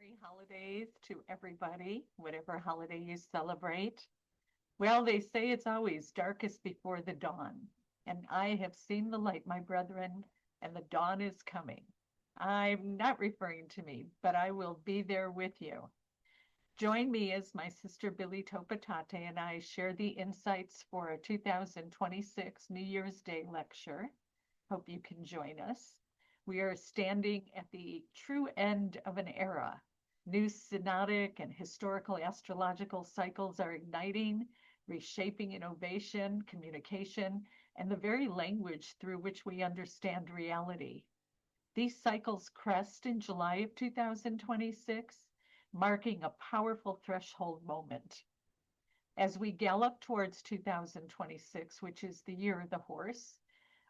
Merry holidays to everybody, whatever holiday you celebrate. Well, they say it's always darkest before the dawn, and I have seen the light, my brethren, and the dawn is coming. I'm not referring to me, but I will be there with you. Join me as my sister Billie Topa Tate and I share the insights for a 2026 New Year's Day lecture. Hope you can join us. We are standing at the true end of an era. New synodic and historical astrological cycles are igniting, reshaping innovation, communication, and the very language through which we understand reality. These cycles crest in July of 2026, marking a powerful threshold moment. As we gallop towards 2026, which is the year of the horse,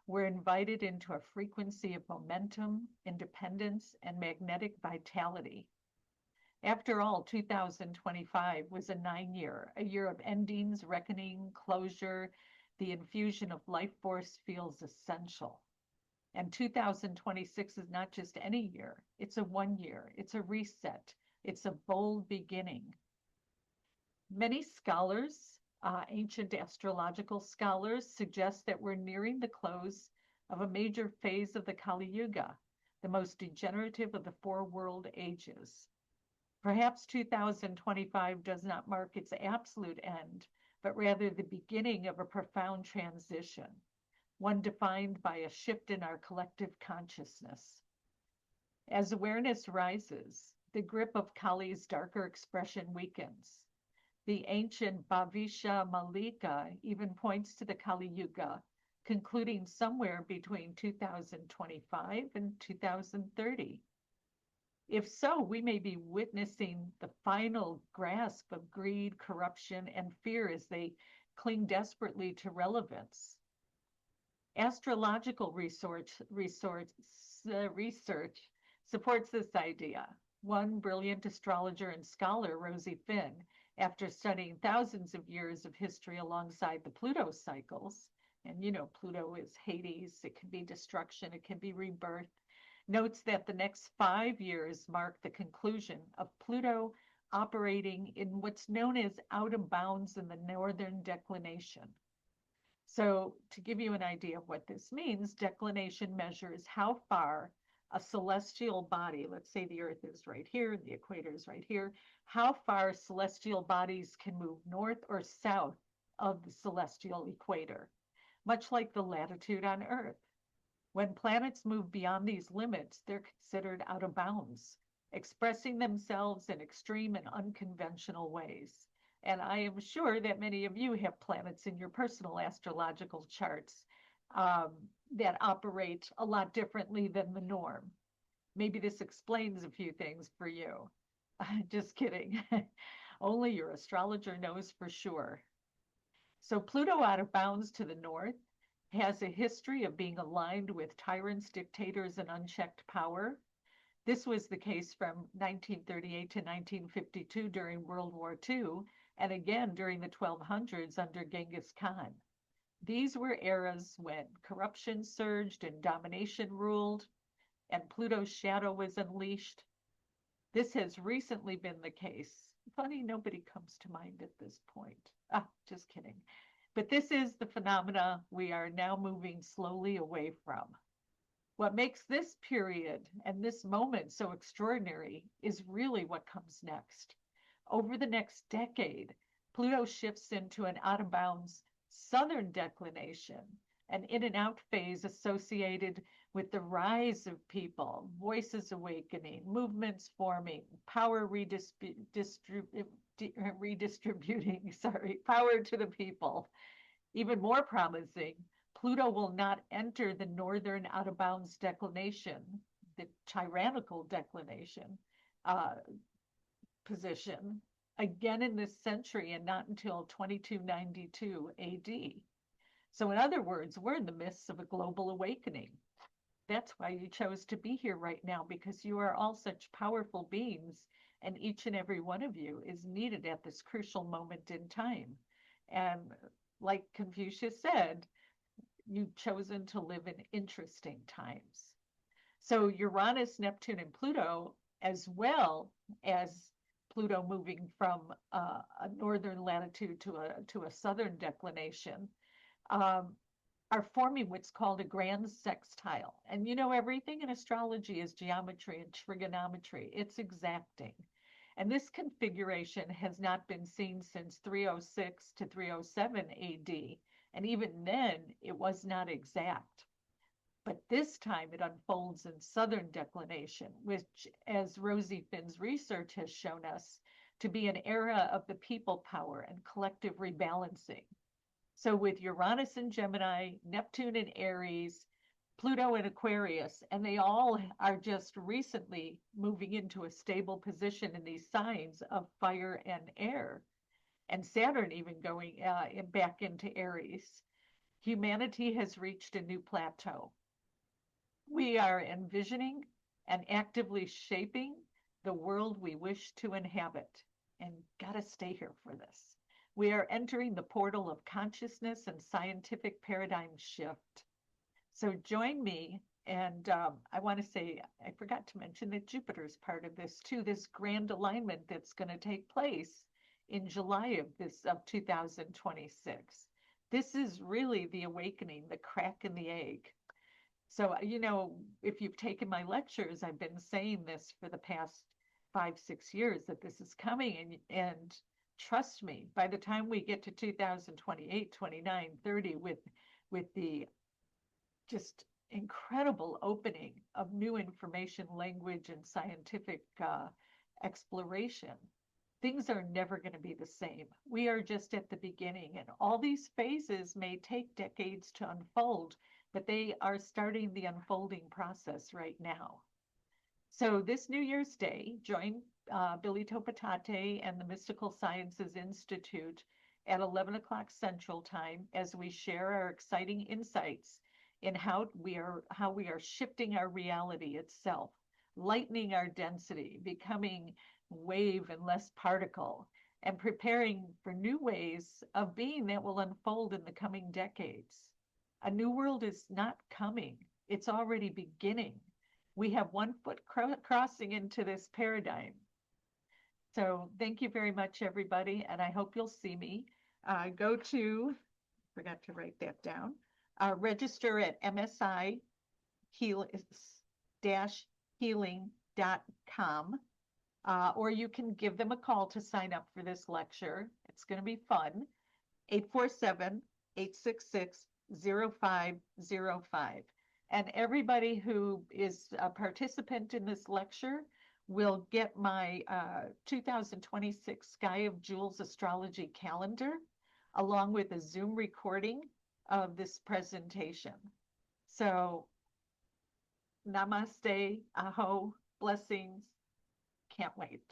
we're invited into a frequency of momentum, independence, and magnetic vitality. After all, 2025 was a 9 year, a year of endings, reckoning, closure. The infusion of life force feels essential. And 2026 is not just any year, it's a 1 year, it's a reset, it's a bold beginning. Many scholars, ancient astrological scholars, suggest that we're nearing the close of a major phase of the Kali Yuga, the most degenerative of the four world ages. Perhaps 2025 does not mark its absolute end, but rather the beginning of a profound transition, one defined by a shift in our collective consciousness. As awareness rises, the grip of Kali's darker expression weakens. The ancient Bhavisha Malika even points to the Kali Yuga, concluding somewhere between 2025 and 2030. If so, we may be witnessing the final grasp of greed, corruption, and fear as they cling desperately to relevance. Astrological research supports this idea. One brilliant astrologer and scholar, Rosie Finn, after studying thousands of years of history alongside the Pluto cycles, and Pluto is Hades, it can be destruction, it can be rebirth, notes that the next 5 years mark the conclusion of Pluto operating in what's known as out of bounds in the northern declination. So, to give you an idea of what this means, declination measures how far a celestial body, let's say the Earth is right here, the equator is right here, how far celestial bodies can move north or south of the celestial equator, much like the latitude on Earth. When planets move beyond these limits, they're considered out of bounds, expressing themselves in extreme and unconventional ways. And I am sure that many of you have planets in your personal astrological charts that operate a lot differently than the norm. Maybe this explains a few things for you. Just kidding. Only your astrologer knows for sure. So Pluto out of bounds to the north has a history of being aligned with tyrants, dictators, and unchecked power. This was the case from 1938 to 1952 during World War II, and again during the 1200s under Genghis Khan. These were eras when corruption surged and domination ruled, and Pluto's shadow was unleashed. This has recently been the case. Funny, nobody comes to mind at this point. Just kidding. But this is the phenomena we are now moving slowly away from. What makes this period and this moment so extraordinary is really what comes next. Over the next decade, Pluto shifts into an out of bounds southern declination, an in and out phase associated with the rise of people, voices awakening, movements forming, power redistributing, power to the people. Even more promising, Pluto will not enter the northern out of bounds declination, the tyrannical declination position, again in this century and not until 2292 AD. So, in other words, we're in the midst of a global awakening. That's why you chose to be here right now, because you are all such powerful beings, and each and every one of you is needed at this crucial moment in time. And like Confucius said, you've chosen to live in interesting times. So Uranus, Neptune, and Pluto as well as Pluto moving from a northern latitude to a southern declination, um, are forming what's called a grand sextile. And you know, everything in astrology is geometry and trigonometry. It's exacting. And this configuration has not been seen since 306 to 307 AD. And even then, it was not exact. But this time it unfolds in southern declination, which, as Rosie Finn's research has shown us, to be an era of the people power and collective rebalancing. So with Uranus in Gemini, Neptune in Aries, Pluto in Aquarius, and they all are just recently moving into a stable position in these signs of fire and air, and Saturn even going back into Aries, humanity has reached a new plateau. We are envisioning and actively shaping the world we wish to inhabit, and gotta stay here for this. We are entering the portal of consciousness and scientific paradigm shift. So join me, and I want to say, I forgot to mention that Jupiter is part of this too, this grand alignment that's going to take place in July of 2026. This is really the awakening, the crack in the egg. So, you know, if you've taken my lectures, I've been saying this for the past 5, 6 years that this is coming. And trust me, by the time we get to 2028, 29, 30, with the just incredible opening of new information, language, and scientific exploration, things are never going to be the same. We are just at the beginning, and all these phases may take decades to unfold, but they are starting the unfolding process right now. So this New Year's Day, join Billie Topa Tate and the Mystical Sciences Institute at 11 o'clock Central Time as we share our exciting insights in how we are shifting our reality itself, lightening our density, becoming wave and less particle, and preparing for new ways of being that will unfold in the coming decades. A new world is not coming, it's already beginning. We have one foot crossing into this paradigm. So thank you very much, everybody, and I hope you'll see me. Go to, forgot to write that down, register at msi-healing.com, or you can give them a call to sign up for this lecture. It's going to be fun. 847-866-0505. And everybody who is a participant in this lecture will get my 2026 Sky of Jewels astrology calendar, along with a Zoom recording of this presentation. So namaste, aho, blessings, can't wait.